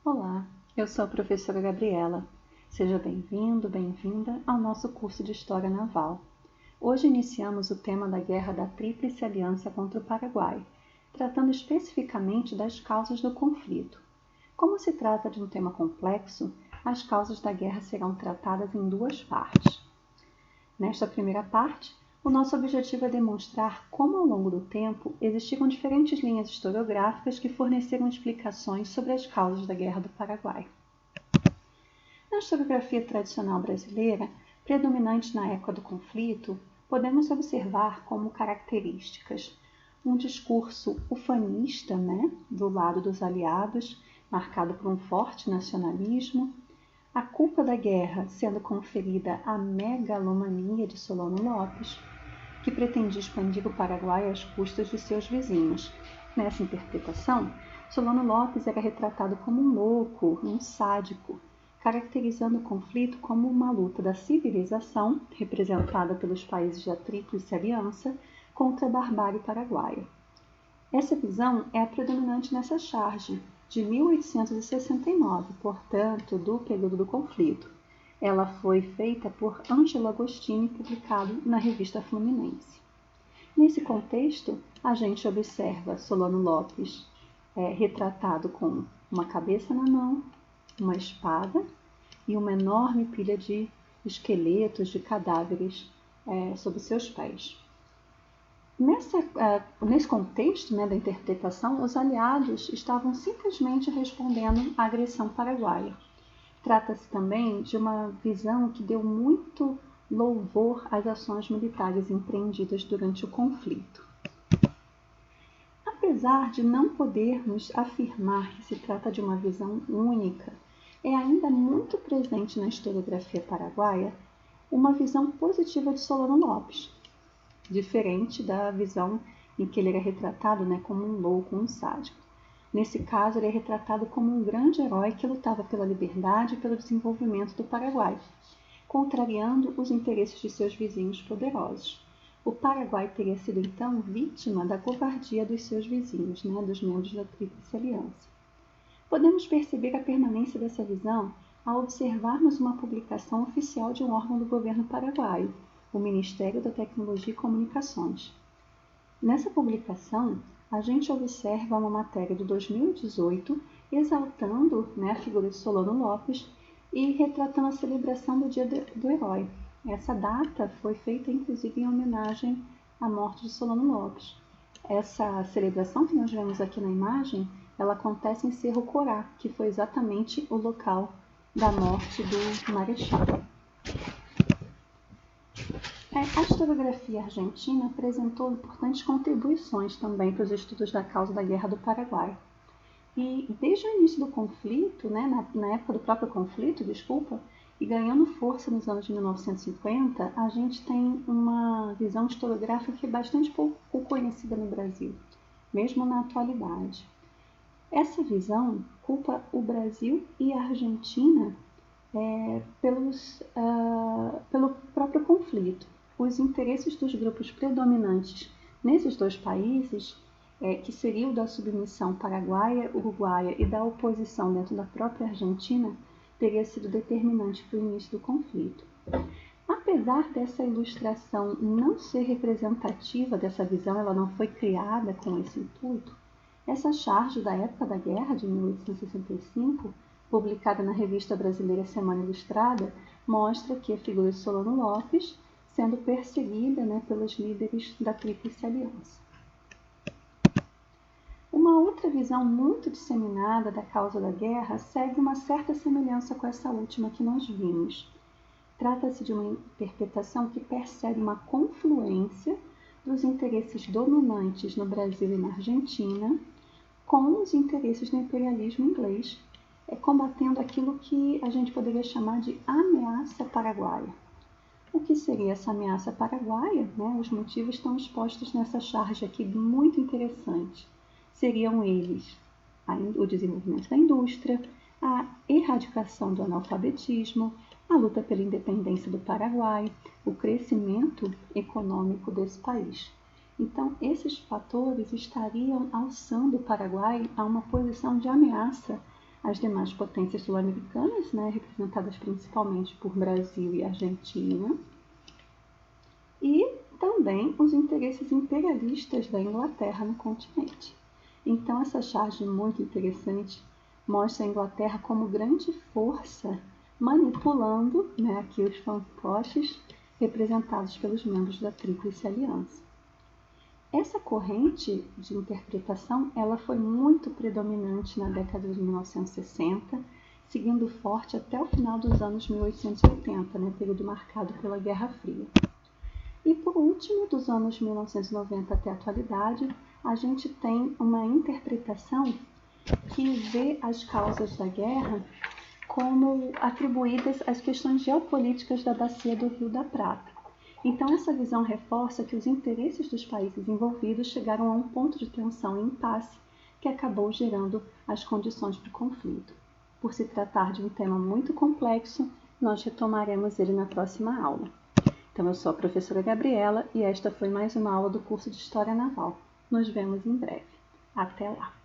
Olá, eu sou a professora Gabriela. Seja bem-vindo, bem-vinda ao nosso curso de História Naval. Hoje iniciamos o tema da Guerra da Tríplice Aliança contra o Paraguai, tratando especificamente das causas do conflito. Como se trata de um tema complexo, as causas da guerra serão tratadas em duas partes. Nesta primeira parte, o nosso objetivo é demonstrar como ao longo do tempo existiram diferentes linhas historiográficas que forneceram explicações sobre as causas da Guerra do Paraguai. Na historiografia tradicional brasileira, predominante na época do conflito, podemos observar como características um discurso ufanista, do lado dos aliados, marcado por um forte nacionalismo, a culpa da guerra sendo conferida à megalomania de Solano Lopes, que pretendia expandir o Paraguai às custas de seus vizinhos. Nessa interpretação, Solano Lopes era retratado como um louco, um sádico, caracterizando o conflito como uma luta da civilização, representada pelos países da Tríplice Aliança, contra a barbárie paraguaia. Essa visão é a predominante nessa charge, de 1869, portanto, do período do conflito. Ela foi feita por Ângelo Agostini, publicado na Revista Fluminense. Nesse contexto, a gente observa Solano Lopes retratado com uma cabeça na mão, uma espada e uma enorme pilha de esqueletos, de cadáveres sob seus pés. Nesse contexto da interpretação, os aliados estavam simplesmente respondendo à agressão paraguaia. Trata-se também de uma visão que deu muito louvor às ações militares empreendidas durante o conflito. Apesar de não podermos afirmar que se trata de uma visão única, é ainda muito presente na historiografia paraguaia uma visão positiva de Solano Lopes, diferente da visão em que ele era retratado como um louco, um sádico. Nesse caso, ele é retratado como um grande herói que lutava pela liberdade e pelo desenvolvimento do Paraguai, contrariando os interesses de seus vizinhos poderosos. O Paraguai teria sido, então, vítima da covardia dos seus vizinhos, dos membros da Tríplice Aliança. Podemos perceber a permanência dessa visão ao observarmos uma publicação oficial de um órgão do governo paraguaio, o Ministério da Tecnologia e Comunicações. Nessa publicação, a gente observa uma matéria de 2018 exaltando a figura de Solano Lopes e retratando a celebração do Dia do Herói. Essa data foi feita, inclusive, em homenagem à morte de Solano Lopes. Essa celebração que nós vemos aqui na imagem, ela acontece em Cerro Corá, que foi exatamente o local da morte do Marechal. A historiografia argentina apresentou importantes contribuições também para os estudos da causa da Guerra do Paraguai. E desde o início do conflito, na época do próprio conflito, e ganhando força nos anos de 1950, a gente tem uma visão historiográfica que é bastante pouco conhecida no Brasil, mesmo na atualidade. Essa visão culpa o Brasil e a Argentina pelo próprio conflito. Os interesses dos grupos predominantes nesses dois países, que seria o da submissão paraguaia, uruguaia e da oposição dentro da própria Argentina, teria sido determinante para o início do conflito. Apesar dessa ilustração não ser representativa dessa visão, ela não foi criada com esse intuito, essa charge da época da guerra, de 1865, publicada na Revista Brasileira Semana Ilustrada, mostra que a figura de Solano Lopes sendo perseguida pelos líderes da Tríplice Aliança. Uma outra visão muito disseminada da causa da guerra segue uma certa semelhança com essa última que nós vimos. Trata-se de uma interpretação que percebe uma confluência dos interesses dominantes no Brasil e na Argentina com os interesses do imperialismo inglês, combatendo aquilo que a gente poderia chamar de ameaça paraguaia. O que seria essa ameaça paraguaia? Os motivos estão expostos nessa charge aqui, muito interessante. Seriam eles o desenvolvimento da indústria, a erradicação do analfabetismo, a luta pela independência do Paraguai, o crescimento econômico desse país. Então, esses fatores estariam alçando o Paraguai a uma posição de ameaça as demais potências sul-americanas, né, representadas principalmente por Brasil e Argentina, e também os interesses imperialistas da Inglaterra no continente. Então, essa charge muito interessante mostra a Inglaterra como grande força manipulando, né, aqui os fantoches representados pelos membros da Tríplice Aliança. Essa corrente de interpretação ela foi muito predominante na década de 1960, seguindo forte até o final dos anos 1880, né, período marcado pela Guerra Fria. E por último, dos anos 1990 até a atualidade, a gente tem uma interpretação que vê as causas da guerra como atribuídas às questões geopolíticas da bacia do Rio da Prata. Então, essa visão reforça que os interesses dos países envolvidos chegaram a um ponto de tensão e impasse que acabou gerando as condições para o conflito. Por se tratar de um tema muito complexo, nós retomaremos ele na próxima aula. Então, eu sou a professora Gabriela e esta foi mais uma aula do curso de História Naval. Nos vemos em breve. Até lá!